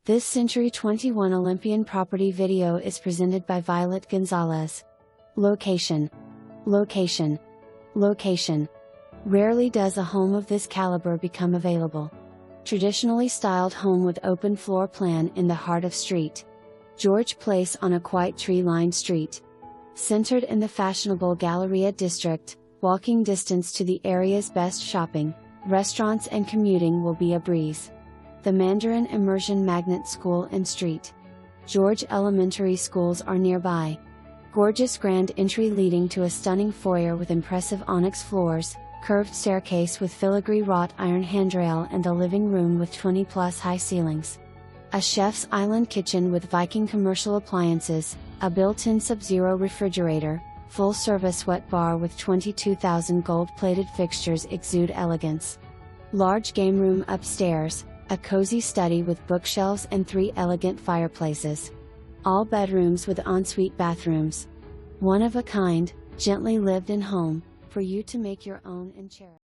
This Century 21 Olympian property video is presented by Violet Gonzalez. Location. Location. Location. Rarely does a home of this caliber become available. Traditionally styled home with open floor plan in the heart of St. George Place on a quiet tree-lined street. Centered in the fashionable Galleria District, walking distance to the area's best shopping, restaurants and commuting will be a breeze. The Mandarin Immersion Magnet School and St. George Elementary Schools are nearby. Gorgeous grand entry leading to a stunning foyer with impressive onyx floors, curved staircase with filigree wrought iron handrail and a living room with 20+ high ceilings. A chef's island kitchen with Viking commercial appliances, a built-in sub-zero refrigerator, full-service wet bar with 22,000 gold-plated fixtures exude elegance. Large game room upstairs, a cozy study with bookshelves and 3 elegant fireplaces. All bedrooms with ensuite bathrooms. One of a kind, gently lived-in home, for you to make your own and cherish.